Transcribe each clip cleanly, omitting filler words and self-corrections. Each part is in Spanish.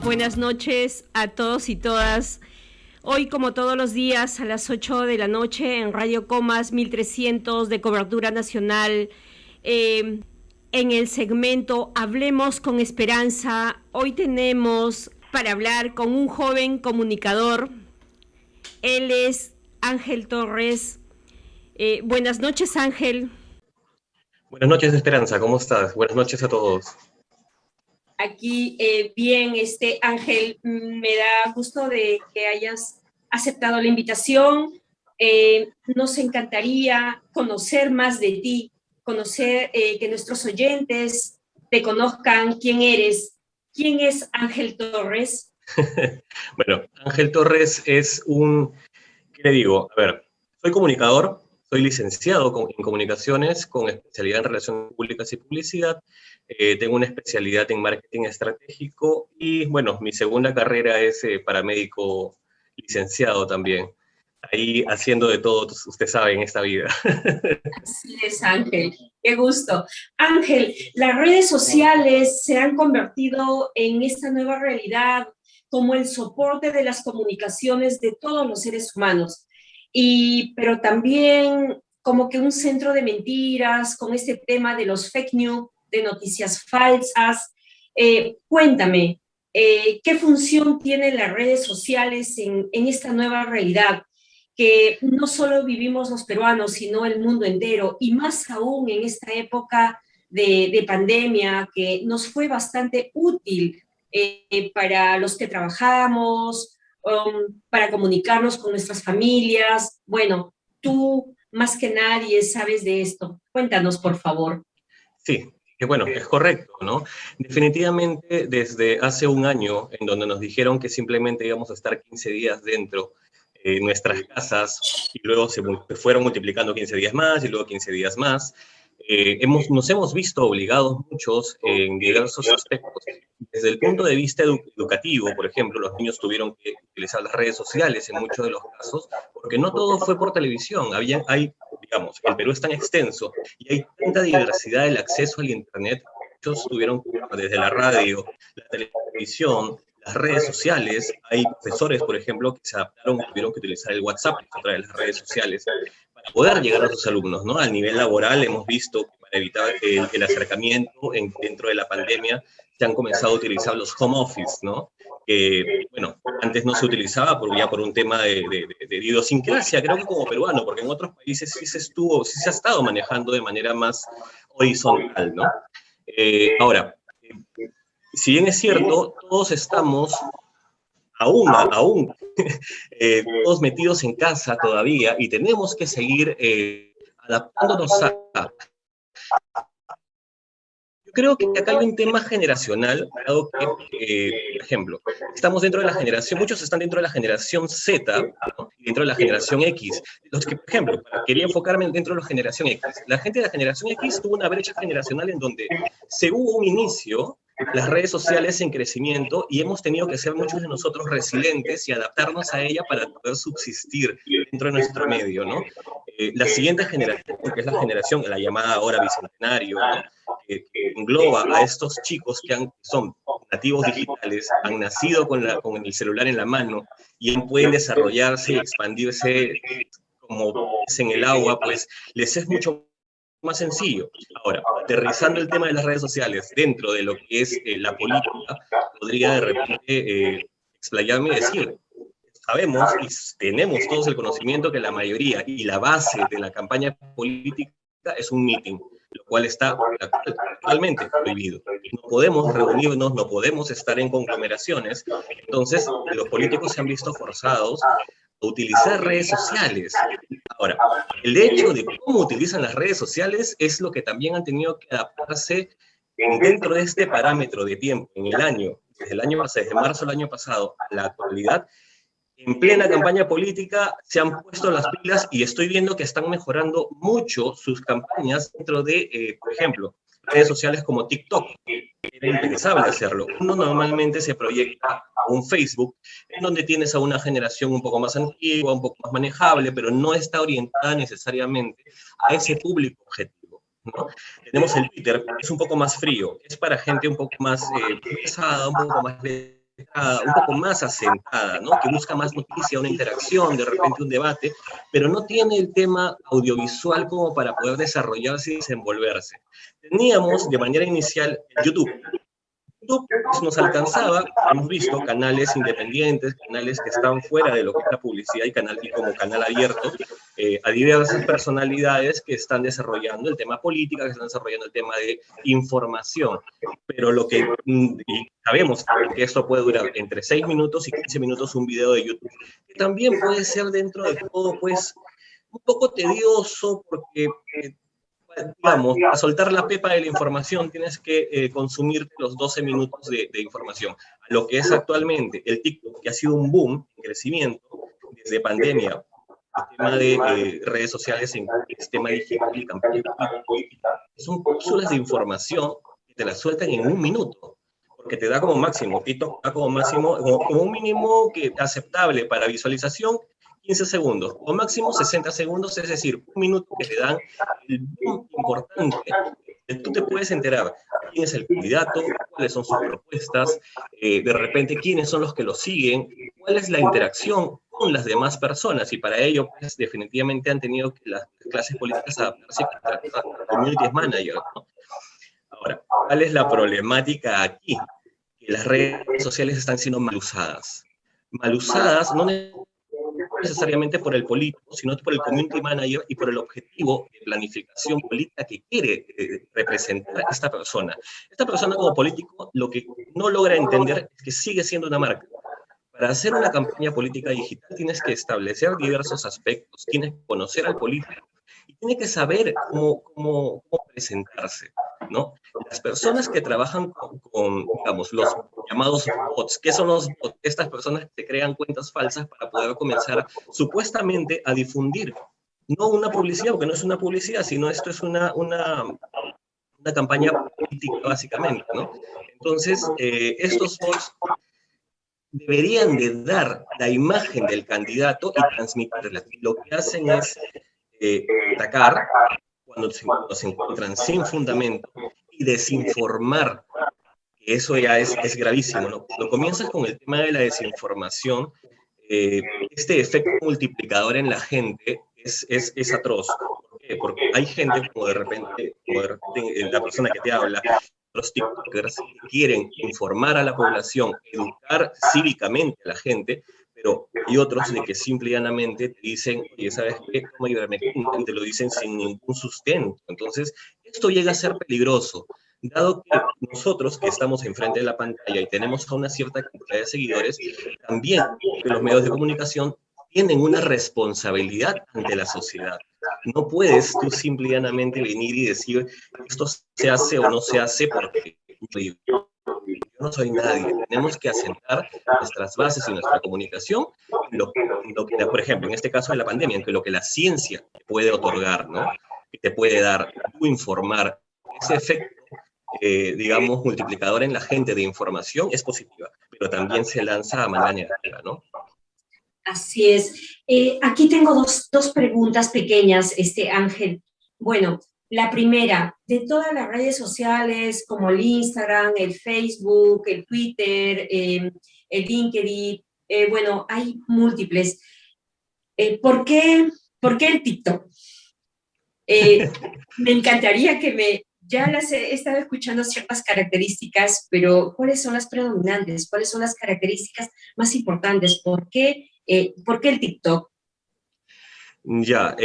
Buenas noches a todos y todas. Hoy, como todos los días, a las 8 de la noche en Radio Comas 1300 de cobertura nacional, en el segmento Hablemos con Esperanza, hoy tenemos para hablar con un joven comunicador. Él es Ángel Torres. Buenas noches, Ángel. Buenas noches, Esperanza, ¿cómo estás? Buenas noches a todos. Aquí, bien, Ángel, me da gusto de que hayas aceptado la invitación. Nos encantaría conocer más de ti, conocer que nuestros oyentes te conozcan quién eres. ¿Quién es Ángel Torres? Bueno, Ángel Torres es ¿qué le digo? A ver, soy comunicador, soy licenciado en comunicaciones con especialidad en relaciones públicas y publicidad. Tengo una especialidad en marketing estratégico y, bueno, mi segunda carrera es paramédico licenciado también. Ahí haciendo de todo, usted sabe, en esta vida. Así es, Ángel. Qué gusto. Ángel, las redes sociales se han convertido en esta nueva realidad como el soporte de las comunicaciones de todos los seres humanos, pero también como que un centro de mentiras con este tema de los fake news, de noticias falsas. Cuéntame, ¿qué función tienen las redes sociales en esta nueva realidad? Que no solo vivimos los peruanos, sino el mundo entero, y más aún en esta época de pandemia, que nos fue bastante útil para los que trabajamos, para comunicarnos con nuestras familias. Bueno, tú más que nadie sabes de esto. Cuéntanos, por favor. Sí, que bueno, es correcto, ¿no? Definitivamente desde hace un año, en donde nos dijeron que simplemente íbamos a estar 15 días dentro de nuestras casas, y luego se fueron multiplicando 15 días más, y luego 15 días más, nos hemos visto obligados muchos en diversos aspectos. Desde el punto de vista educativo, por ejemplo, los niños tuvieron que utilizar las redes sociales en muchos de los casos, porque no todo fue por televisión. Digamos, el Perú es tan extenso y hay tanta diversidad del acceso al Internet. Muchos tuvieron, desde la radio, la televisión, las redes sociales. Hay profesores, por ejemplo, que se adaptaron y tuvieron que utilizar el WhatsApp, otra de las redes sociales, para poder llegar a sus alumnos, ¿no? A nivel laboral hemos visto que para evitar el acercamiento dentro de la pandemia se han comenzado a utilizar los home office, ¿no? Que, bueno, antes no se utilizaba ya por un tema de idiosincrasia, creo que como peruano, porque en otros países sí se ha estado manejando de manera más horizontal, ¿no? Ahora, si bien es cierto, todos estamos aún todos metidos en casa todavía y tenemos que seguir adaptándonos Yo creo que acá hay un tema generacional, dado que, por ejemplo, estamos dentro de la generación, muchos están dentro de la generación Z, ¿no? Y dentro de la generación X. Los que, por ejemplo, quería enfocarme dentro de la generación X. La gente de la generación X tuvo una brecha generacional en donde se hubo un inicio, las redes sociales en crecimiento, y hemos tenido que ser muchos de nosotros resilientes y adaptarnos a ella para poder subsistir dentro de nuestro medio, ¿no? La siguiente generación, que es la generación, la llamada ahora bicentenario, ¿no? Que engloba a estos chicos que son nativos digitales, han nacido con el celular en la mano y pueden desarrollarse y expandirse como es en el agua, pues les es mucho más sencillo. Ahora, aterrizando el tema de las redes sociales dentro de lo que es la política, podría de repente explayarme y decir, sabemos y tenemos todos el conocimiento que la mayoría y la base de la campaña política es un meeting, lo cual está totalmente prohibido. No podemos reunirnos, no podemos estar en conglomeraciones. Entonces, los políticos se han visto forzados a utilizar redes sociales. Ahora, el hecho de cómo utilizan las redes sociales es lo que también han tenido que adaptarse dentro de este parámetro de tiempo, en el año, desde marzo del año pasado a la actualidad. En plena campaña política se han puesto las pilas y estoy viendo que están mejorando mucho sus campañas dentro de, por ejemplo, redes sociales como TikTok. Era impensable hacerlo. Uno normalmente se proyecta a un Facebook en donde tienes a una generación un poco más antigua, un poco más manejable, pero no está orientada necesariamente a ese público objetivo, ¿no? Tenemos el Twitter, que es un poco más frío, es para gente un poco más pesada, un poco más un poco más asentada, ¿no? Que busca más noticia, una interacción, de repente un debate, pero no tiene el tema audiovisual como para poder desarrollarse y desenvolverse. Teníamos de manera inicial YouTube. YouTube pues, nos alcanzaba, hemos visto canales independientes, canales que están fuera de lo que es la publicidad y como canal abierto, a diversas personalidades que están desarrollando el tema política, que están desarrollando el tema de información. Pero lo que, y sabemos que esto puede durar entre 6 minutos y 15 minutos un video de YouTube, que también puede ser dentro de todo, pues, un poco tedioso porque digamos, para soltar la pepa de la información tienes que consumir los 12 minutos de información. A lo que es actualmente el TikTok, que ha sido un boom en crecimiento desde pandemia, el tema de redes sociales en el sistema digital y campaña política, son cápsulas de información que te las sueltan en un minuto, porque te da como máximo, TikTok da como máximo, como un mínimo que aceptable para visualización, 15 segundos, o máximo 60 segundos, es decir, un minuto que te dan el boom importante. Tú te puedes enterar quién es el candidato, cuáles son sus propuestas, de repente quiénes son los que lo siguen, cuál es la interacción con las demás personas, y para ello, pues, definitivamente han tenido que las clases políticas adaptarse a community manager, ¿no? Ahora, ¿cuál es la problemática aquí? Que las redes sociales están siendo mal usadas. Mal usadas no necesariamente por el político, sino por el community manager y por el objetivo de planificación política que quiere representar esta persona. Esta persona como político lo que no logra entender es que sigue siendo una marca. Para hacer una campaña política digital tienes que establecer diversos aspectos, tienes que conocer al político y tiene que saber cómo presentarse, ¿no? Las personas que trabajan digamos, los llamados bots, ¿qué son los bots? Estas personas que crean cuentas falsas para poder comenzar supuestamente a difundir, no una publicidad, porque no es una publicidad, sino esto es una campaña política básicamente, ¿no? Entonces, estos bots deberían de dar la imagen del candidato y transmitirla. Lo que hacen es atacar cuando se encuentran sin fundamento y desinformar, que eso ya es gravísimo, ¿no? Cuando comienzas con el tema de la desinformación, este efecto multiplicador en la gente es atroz. ¿Por qué? Porque hay gente como de repente la persona que te habla, los TikTokers que quieren informar a la población, educar cívicamente a la gente, pero hay otros de que simple y llanamente te dicen, oye, ¿sabes qué? ¿Cómo ayudarme? Y te lo dicen sin ningún sustento. Entonces, esto llega a ser peligroso, dado que nosotros que estamos enfrente de la pantalla y tenemos a una cierta cantidad de seguidores, también que los medios de comunicación tienen una responsabilidad ante la sociedad. No puedes tú simple y llanamente venir y decir esto se hace o no se hace porque yo no soy nadie. Tenemos que asentar nuestras bases y nuestra comunicación en lo que, por ejemplo, en este caso de la pandemia, en que lo que la ciencia puede otorgar, ¿no? Que te puede dar, tú informar, ese efecto, digamos, multiplicador en la gente de información es positiva, pero también se lanza a manera negativa, ¿no? Así es. Aquí tengo dos preguntas pequeñas, Ángel. Bueno, la primera, de todas las redes sociales como el Instagram, el Facebook, el Twitter, el LinkedIn, bueno, hay múltiples. ¿Por qué el TikTok? Me encantaría ya las he estado escuchando ciertas características, pero ¿cuáles son las predominantes? ¿Cuáles son las características más importantes? ¿Por qué el TikTok? Ya,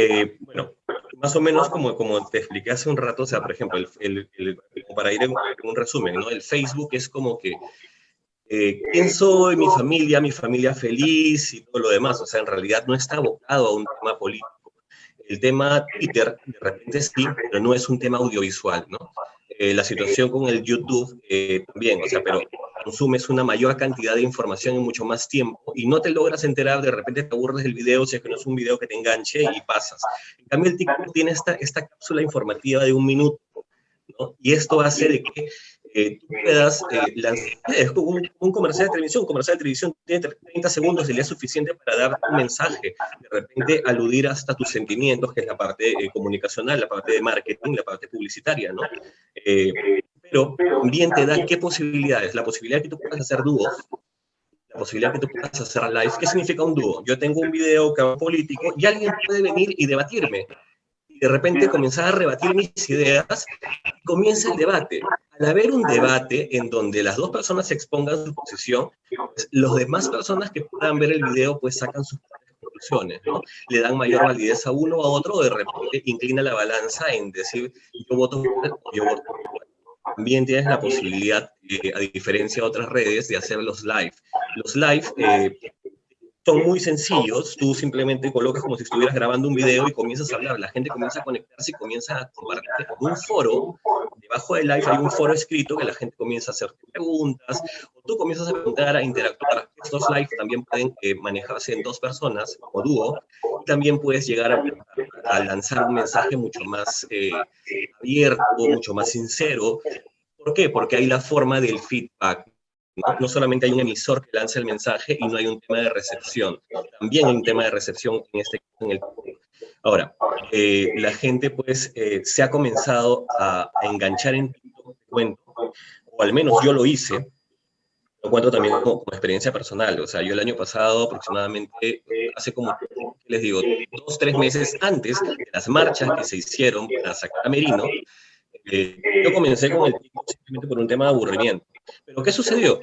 bueno, más o menos como te expliqué hace un rato, o sea, por ejemplo, como para ir en un resumen, ¿no? El Facebook es como que, ¿quién soy? Mi familia feliz y todo lo demás, o sea, en realidad no está abocado a un tema político. El tema Twitter, de repente sí, pero no es un tema audiovisual, ¿no? La situación con el YouTube también, o sea, pero consumes una mayor cantidad de información en mucho más tiempo y no te logras enterar, de repente te aburres del video, si es que no es un video que te enganche y pasas. En cambio, el TikTok tiene esta cápsula informativa de 1 minuto, ¿no? Y esto hace de que tú puedas lanzar, es como un comercial de televisión. Un comercial de televisión tiene 30 segundos y le es suficiente para dar un mensaje, de repente aludir hasta tus sentimientos, que es la parte comunicacional, la parte de marketing, la parte publicitaria, ¿no? Pero también te da qué posibilidades, la posibilidad de que tú puedas hacer dúos, la posibilidad que tú puedas hacer live. ¿Qué significa un dúo? Yo tengo un video que hago político y alguien puede venir y debatirme. Y de repente comenzar a rebatir mis ideas y comienza el debate. Al haber un debate en donde las dos personas expongan su posición, pues, los demás personas que puedan ver el video pues sacan sus propias conclusiones, ¿no? Le dan mayor validez a uno o a otro, o de repente inclina la balanza en decir yo voto por él o yo voto por él. También tienes la posibilidad, a diferencia de otras redes, de hacer los live. Los live son muy sencillos, tú simplemente colocas como si estuvieras grabando un video y comienzas a hablar, la gente comienza a conectarse y comienza a compartir en un foro. Debajo del live hay un foro escrito que la gente comienza a hacer preguntas, o tú comienzas a preguntar, a interactuar. Estos live también pueden manejarse en dos personas o dúo, y también puedes llegar a lanzar un mensaje mucho más abierto, mucho más sincero. ¿Por qué? Porque hay la forma del feedback. No solamente hay un emisor que lanza el mensaje y no hay un tema de recepción. También hay un tema de recepción en este caso en el público. Ahora, la gente pues se ha comenzado a enganchar en TikTok, te cuento, o al menos yo lo hice, lo cuento también como experiencia personal. O sea, yo el año pasado aproximadamente, hace como, ¿qué les digo? 2-3 meses antes de las marchas que se hicieron para sacar a Merino, yo comencé con el TikTok simplemente por un tema de aburrimiento. Pero ¿qué sucedió?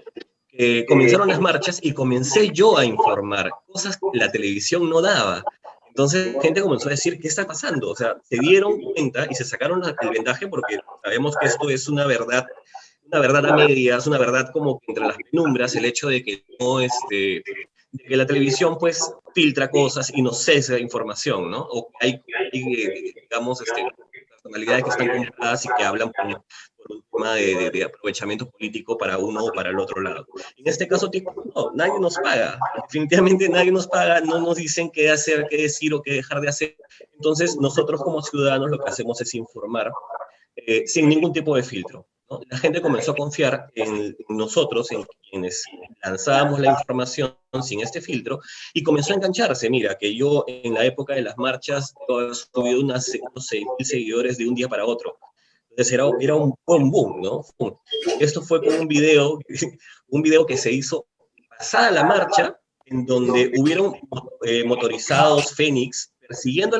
Comenzaron las marchas y comencé yo a informar, cosas que la televisión no daba. Entonces la gente comenzó a decir, ¿qué está pasando? O sea, se dieron cuenta y se sacaron el vendaje porque sabemos que esto es una verdad a medias, una verdad como que entre las penumbras, el hecho de que no, de que la televisión pues filtra cosas y nos cesa información, ¿no? O que hay digamos, personalidades que están compradas y que hablan por un tema de aprovechamiento político para uno o para el otro lado. En este caso, no, nadie nos paga. Definitivamente nadie nos paga, no nos dicen qué hacer, qué decir o qué dejar de hacer. Entonces, nosotros como ciudadanos lo que hacemos es informar sin ningún tipo de filtro, ¿no? La gente comenzó a confiar en nosotros, en quienes lanzábamos la información sin este filtro, y comenzó a engancharse. Mira, que yo en la época de las marchas he subido unos 6.000 seguidores de un día para otro. Entonces era un boom, ¿no? Esto fue como un video que se hizo pasada la marcha, en donde hubieron motorizados Fénix persiguiendo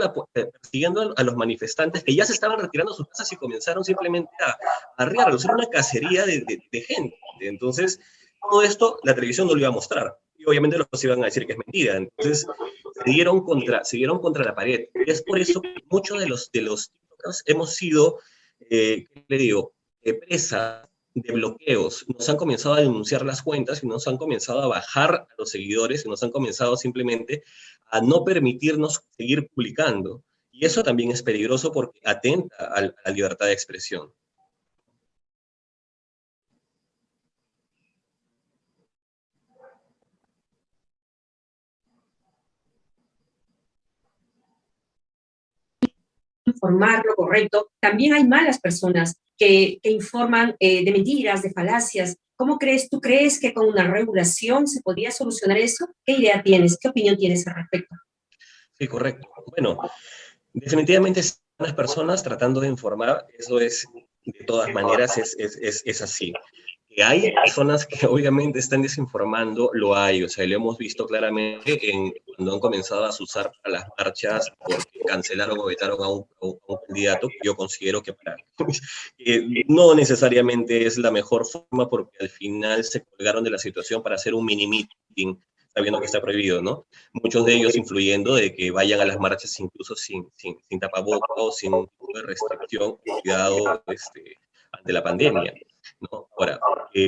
a los manifestantes que ya se estaban retirando a sus casas y comenzaron simplemente a arriarlos. Era una cacería de gente. Entonces, todo esto la televisión no lo iba a mostrar. Y obviamente los iban a decir que es mentira. Entonces, se dieron contra la pared. Y es por eso que muchos de los TikTokers hemos sido, ¿qué le digo?, presa de bloqueos. Nos han comenzado a denunciar las cuentas y nos han comenzado a bajar a los seguidores y nos han comenzado simplemente a no permitirnos seguir publicando. Y eso también es peligroso porque atenta a la libertad de expresión. Informar lo correcto. También hay malas personas que informan de mentiras, de falacias. ¿Cómo crees? ¿Tú crees que con una regulación se podría solucionar eso? ¿Qué idea tienes? ¿Qué opinión tienes al respecto? Sí, correcto. Bueno, definitivamente las personas tratando de informar, eso es, de todas maneras, es así. Que hay personas que obviamente están desinformando, lo hay, o sea, lo hemos visto claramente cuando han comenzado a usar para las marchas porque cancelaron o vetaron a un candidato que yo considero que no necesariamente es la mejor forma porque al final se colgaron de la situación para hacer un mini meeting sabiendo que está prohibido, ¿no? Muchos de ellos influyendo de que vayan a las marchas incluso sin tapabocas o sin ningún tipo de restricción, cuidado ante la pandemia, ¿no? Ahora,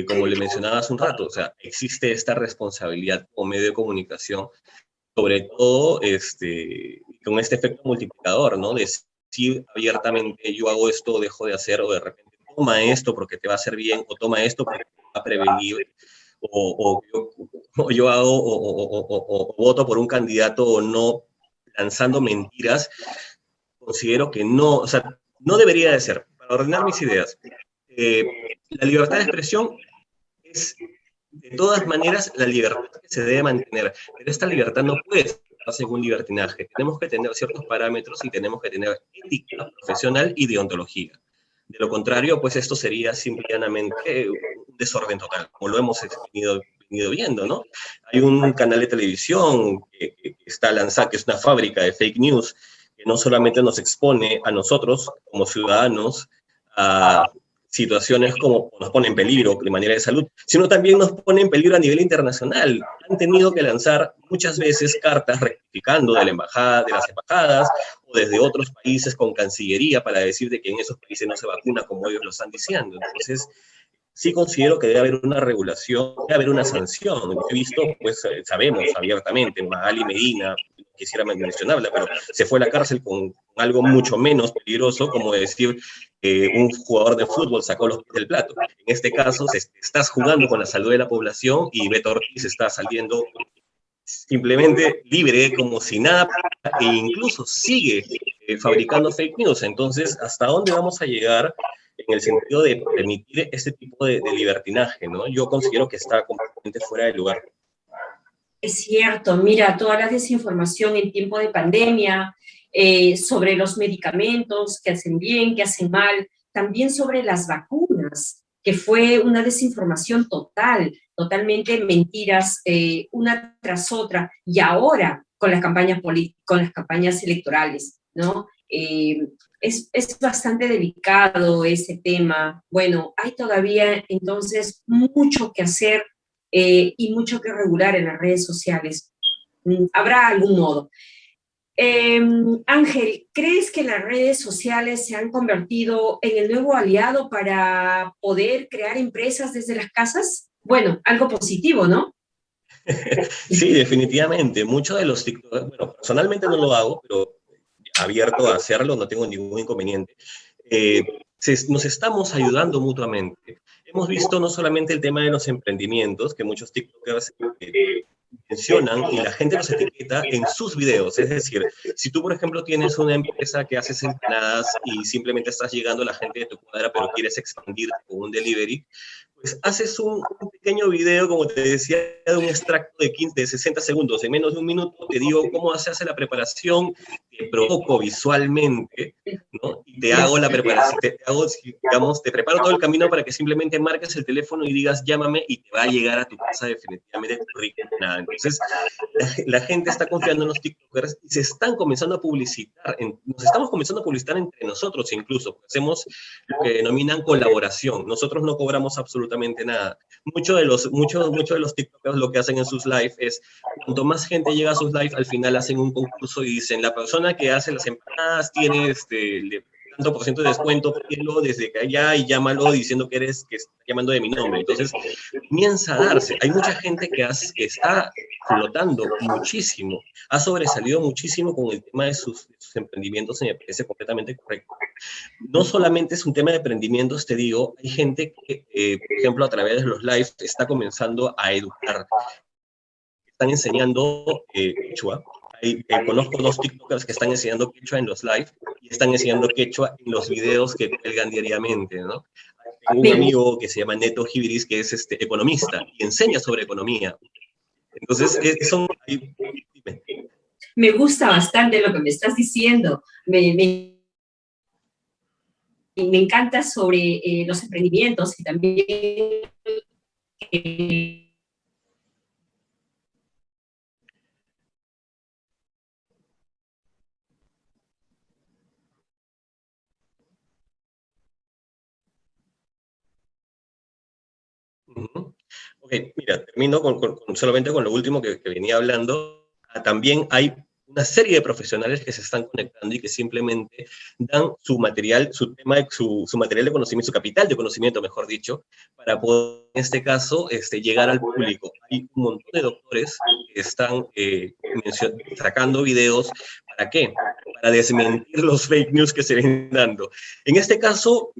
como le mencionaba hace un rato, o sea, existe esta responsabilidad como medio de comunicación, sobre todo con este efecto multiplicador, ¿no? De decir abiertamente, yo hago esto, dejo de hacer, o de repente, toma esto porque te va a hacer bien, o toma esto porque te va a prevenir, o yo hago, o voto por un candidato o no, lanzando mentiras. Considero que no, o sea, no debería de ser. Para ordenar mis ideas, la libertad de expresión es, de todas maneras, la libertad que se debe mantener, pero esta libertad no puede ser un libertinaje. Tenemos que tener ciertos parámetros y tenemos que tener ética profesional y deontología. De lo contrario, pues esto sería simplemente un desorden total, como lo hemos venido venido viendo, ¿no? Hay un canal de televisión que está lanzado, que es una fábrica de fake news, que no solamente nos expone a nosotros como ciudadanos a situaciones como nos pone en peligro de manera de salud, sino también nos pone en peligro a nivel internacional. Han tenido que lanzar muchas veces cartas rectificando de la embajada, de las embajadas, o desde otros países con cancillería para decir de que en esos países no se vacuna como ellos lo están diciendo. Entonces, sí considero que debe haber una regulación, debe haber una sanción. He visto, pues sabemos abiertamente, Magali Medina, quisiera mencionarla, pero se fue a la cárcel con algo mucho menos peligroso, como decir un jugador de fútbol sacó los pies del plato. En este caso, estás jugando con la salud de la población y Beto Ortiz está saliendo simplemente libre, como si nada, e incluso sigue fabricando fake news. Entonces, ¿hasta dónde vamos a llegar en el sentido de permitir este tipo de libertinaje, ¿no? Yo considero que está completamente fuera de lugar. Es cierto, mira, toda la desinformación en tiempo de pandemia, sobre los medicamentos que hacen bien, que hacen mal, también sobre las vacunas, que fue una desinformación total, totalmente mentiras, una tras otra, y ahora con las campañas con las campañas electorales, ¿no? Es bastante delicado ese tema. Bueno, hay todavía entonces mucho que hacer y mucho que regular en las redes sociales. Habrá algún modo. Ángel, ¿crees que las redes sociales se han convertido en el nuevo aliado para poder crear empresas desde las casas? Bueno, algo positivo, ¿no? Sí, definitivamente. Muchos de los TikTok, bueno, personalmente no lo hago, pero abierto a hacerlo, no tengo ningún inconveniente. Nos estamos ayudando mutuamente. Hemos visto no solamente el tema de los emprendimientos, que muchos TikTokers mencionan y la gente los etiqueta en sus videos. Es decir, si tú, por ejemplo, tienes una empresa que haces empanadas y simplemente estás llegando a la gente de tu cuadra, pero quieres expandirte con un delivery, pues haces un pequeño video, como te decía, de un extracto de 15, de 60 segundos, en menos de un minuto, te digo cómo se hace la preparación, te provoco visualmente, ¿no? Y te hago la preparación, te hago, digamos, te preparo todo el camino para que simplemente marques el teléfono y digas, llámame, y te va a llegar a tu casa definitivamente tu rico. Nada. Entonces, la gente está confiando en los TikTokers y se están comenzando a publicitar, nos estamos comenzando a publicitar entre nosotros incluso, hacemos lo que denominan colaboración. Nosotros no cobramos absolutamente nada. Muchos de los TikTokers lo que hacen en sus live es, cuanto más gente llega a sus live, al final hacen un concurso y dicen, la persona que hace las empanadas tiene tanto por ciento de descuento, pídelo desde allá y llámalo diciendo que está llamando de mi nombre. Entonces, comienza a darse. Hay mucha gente que está flotando muchísimo, ha sobresalido muchísimo con el tema de sus emprendimientos y me parece completamente correcto. No solamente es un tema de emprendimientos, te digo, hay gente que, por ejemplo, a través de los lives está comenzando a educar. Están enseñando quechua. Conozco 2 TikTokers que están enseñando quechua en los live y están enseñando quechua en los videos que cuelgan diariamente, ¿no? Tengo un amigo que se llama Neto Gibiris, que es economista y enseña sobre economía. Entonces, dime. Me gusta bastante lo que me estás diciendo. Me encanta sobre los emprendimientos y también Ok, mira, termino solamente con lo último que venía hablando. También hay una serie de profesionales que se están conectando y que simplemente dan su material, su material de conocimiento, su capital de conocimiento, mejor dicho, para poder, en este caso, llegar al público. Hay un montón de doctores que están sacando videos. ¿Para qué? Para desmentir los fake news que se ven dando. En este caso,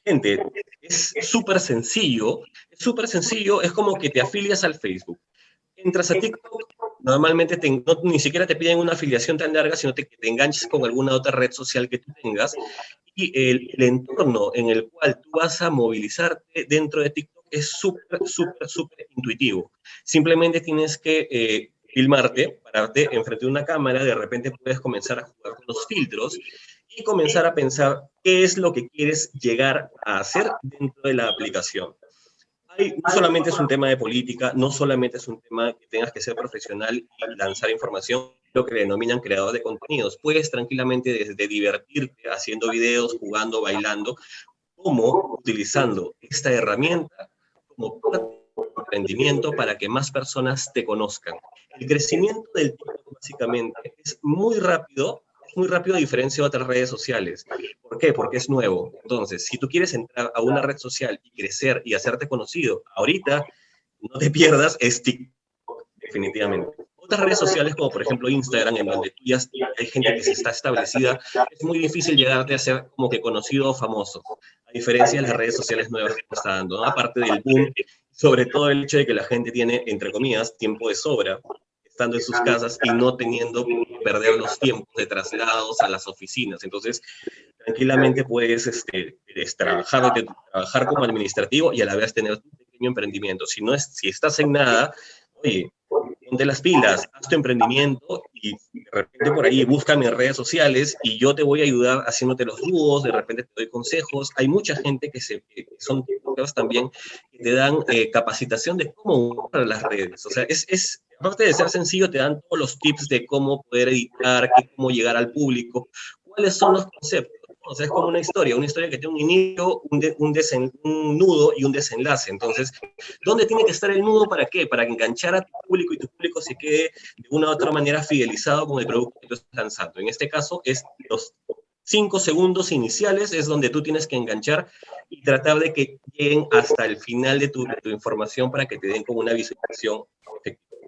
gente, es súper sencillo, es como que te afilias al Facebook, entras a TikTok, normalmente ni siquiera te piden una afiliación tan larga, sino que te enganches con alguna otra red social que tú tengas, y el entorno en el cual tú vas a movilizarte dentro de TikTok es súper intuitivo. Simplemente tienes que filmarte, pararte enfrente de una cámara, de repente puedes comenzar a jugar con los filtros, y comenzar a pensar qué es lo que quieres llegar a hacer dentro de la aplicación. No solamente es un tema de política, no solamente es un tema que tengas que ser profesional y lanzar información, lo que le denominan creador de contenidos. Puedes tranquilamente desde divertirte haciendo videos, jugando, bailando, como utilizando esta herramienta como parte de tu emprendimiento para que más personas te conozcan. El crecimiento del TikTok básicamente es muy rápido a diferencia de otras redes sociales. ¿Por qué? Porque es nuevo. Entonces, si tú quieres entrar a una red social y crecer y hacerte conocido, ahorita no te pierdas, es TikTok, definitivamente. Otras redes sociales, como por ejemplo Instagram, en donde tú ya hay gente que se está establecida, es muy difícil llegarte a ser como que conocido o famoso, a diferencia de las redes sociales nuevas que está dando, ¿no? Aparte del boom, sobre todo el hecho de que la gente tiene, entre comillas, tiempo de sobra, estando en sus casas y no teniendo que perder los tiempos de traslados a las oficinas. Entonces, tranquilamente puedes trabajar como administrativo y a la vez tener tu pequeño emprendimiento. Si estás en nada, oye, ponte las pilas, haz tu emprendimiento y de repente por ahí búscame en redes sociales y yo te voy a ayudar haciéndote los dúos, de repente te doy consejos. Hay mucha gente que son tiktokers también que te dan capacitación de cómo usar las redes. O sea, aparte de ser sencillo, te dan todos los tips de cómo poder editar, cómo llegar al público, cuáles son los conceptos. O sea, es como una historia que tiene un inicio, un nudo y un desenlace. Entonces, ¿dónde tiene que estar el nudo? ¿Para qué? Para enganchar a tu público y tu público se quede de una u otra manera fidelizado con el producto que tú estás lanzando. En este caso, es los 5 segundos iniciales es donde tú tienes que enganchar y tratar de que lleguen hasta el final de tu información para que te den como una visualización efectiva.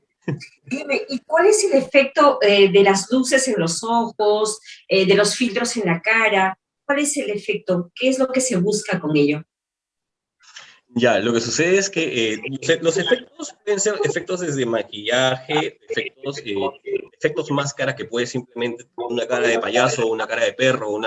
Dime, ¿y cuál es el efecto de las luces en los ojos, de los filtros en la cara? ¿Cuál es el efecto? ¿Qué es lo que se busca con ello? Ya, lo que sucede es que los efectos pueden ser efectos desde maquillaje, efectos máscara, que puede simplemente una cara de payaso, una cara de perro,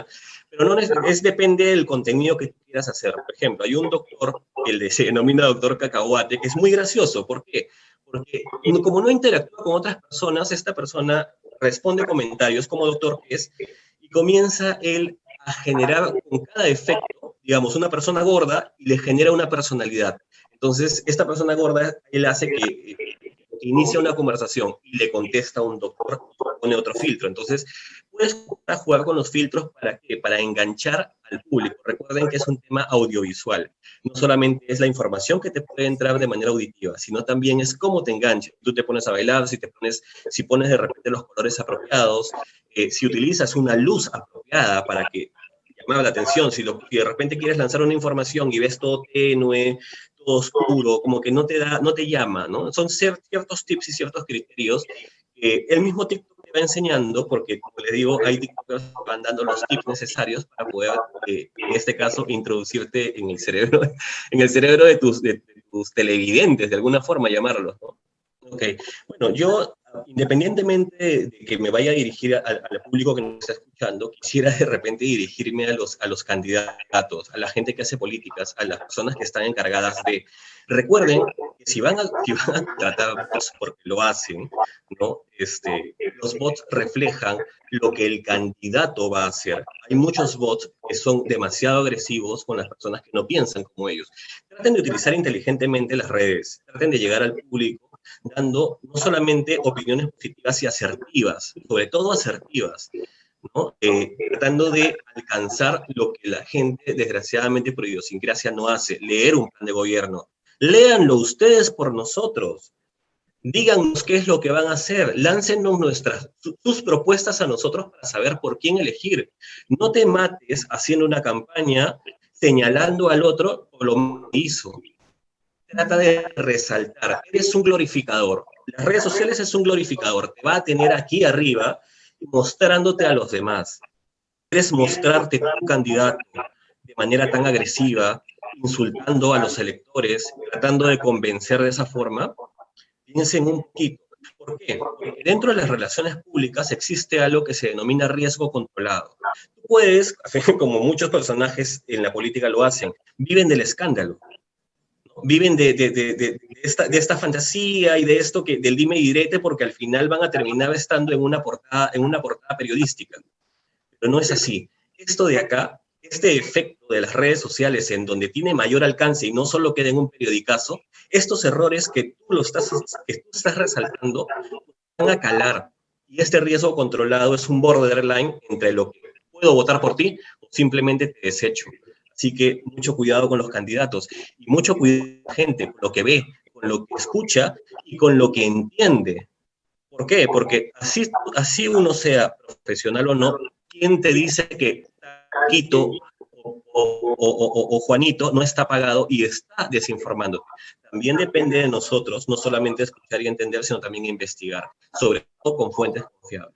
pero no depende del contenido que tú quieras hacer. Por ejemplo, hay un doctor, se denomina doctor Cacahuate, que es muy gracioso. ¿Por qué? Porque como no interactúa con otras personas, esta persona responde comentarios como doctor que es, y comienza él a generar con cada efecto, digamos, una persona gorda y le genera una personalidad. Entonces, esta persona gorda, él hace que inicia una conversación y le contesta a un doctor y pone otro filtro. Entonces, puedes jugar con los filtros para enganchar al público. Recuerden que es un tema audiovisual. No solamente es la información que te puede entrar de manera auditiva, sino también es cómo te engancha. Tú te pones a bailar, si pones de repente los colores apropiados, si utilizas una luz apropiada para que llame la atención, si de repente quieres lanzar una información y ves todo tenue, todo oscuro, como que no te llama, ¿no? Son ciertos tips y ciertos criterios que el mismo TikTok te va enseñando, porque como les digo, hay TikTokers que van dando los tips necesarios para poder, en este caso, introducirte en el cerebro de tus televidentes, de alguna forma llamarlos, ¿no? Ok, bueno, yo, independientemente de que me vaya a dirigir al público que nos está escuchando, quisiera de repente dirigirme a los candidatos, a la gente que hace políticas, a las personas que están encargadas de... Recuerden que si van a tratar bots, porque lo hacen, ¿no? Los bots reflejan lo que el candidato va a hacer. Hay muchos bots que son demasiado agresivos con las personas que no piensan como ellos. Traten de utilizar inteligentemente las redes, traten de llegar al público dando no solamente opiniones positivas y asertivas, sobre todo asertivas, ¿no? Tratando de alcanzar lo que la gente, desgraciadamente por idiosincrasia, no hace, leer un plan de gobierno. Léanlo ustedes por nosotros. Díganos qué es lo que van a hacer, láncenos sus propuestas a nosotros para saber por quién elegir. No te mates haciendo una campaña señalando al otro por lo que hizo. Trata de resaltar, eres un glorificador. Las redes sociales es un glorificador, te va a tener aquí arriba mostrándote a los demás. Quieres mostrarte tu candidato de manera tan agresiva, insultando a los electores, tratando de convencer de esa forma. Piensen un poquito. ¿Por qué? Porque dentro de las relaciones públicas existe algo que se denomina riesgo controlado. Tú puedes, como muchos personajes en la política lo hacen, viven del escándalo. Viven de esta fantasía y de esto del dime y direte, porque al final van a terminar estando en una portada periodística. Pero no es así. Esto de acá este efecto de las redes sociales en donde tiene mayor alcance y no solo queda en un periodicazo, estos errores que tú estás resaltando van a calar. Y este riesgo controlado es un borderline entre lo que puedo votar por ti o simplemente te desecho. Así que mucho cuidado con los candidatos y mucho cuidado con la gente, con lo que ve, con lo que escucha y con lo que entiende. ¿Por qué? Porque así uno sea profesional o no, ¿quién te dice que Quito o Juanito no está pagado y está desinformando? También depende de nosotros, no solamente escuchar y entender, sino también investigar, sobre todo con fuentes confiables.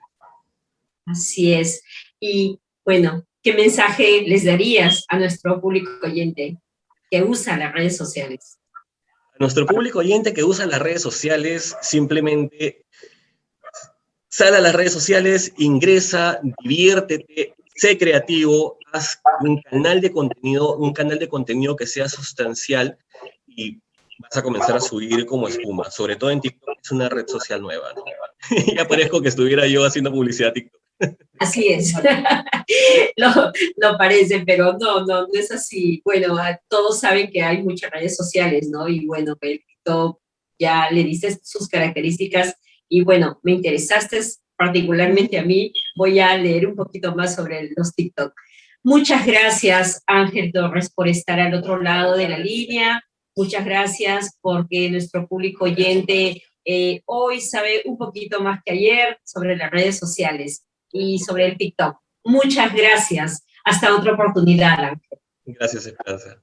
Así es. Y bueno, ¿qué mensaje les darías a nuestro público oyente que usa las redes sociales? A nuestro público oyente que usa las redes sociales, simplemente sal a las redes sociales, ingresa, diviértete, sé creativo, haz un canal de contenido que sea sustancial y vas a comenzar a subir como espuma. Sobre todo en TikTok, es una red social nueva, ¿no? Ya parezco que estuviera yo haciendo publicidad a TikTok. Así es. lo parece, pero no es así. Bueno, todos saben que hay muchas redes sociales, ¿no? Y bueno, el TikTok ya le dices sus características y bueno, me interesaste particularmente a mí. Voy a leer un poquito más sobre los TikTok. Muchas gracias, Ángel Torres, por estar al otro lado de la línea. Muchas gracias porque nuestro público oyente hoy sabe un poquito más que ayer sobre las redes sociales y sobre el TikTok. Muchas gracias. Hasta otra oportunidad, Ángel. Gracias, Esperanza.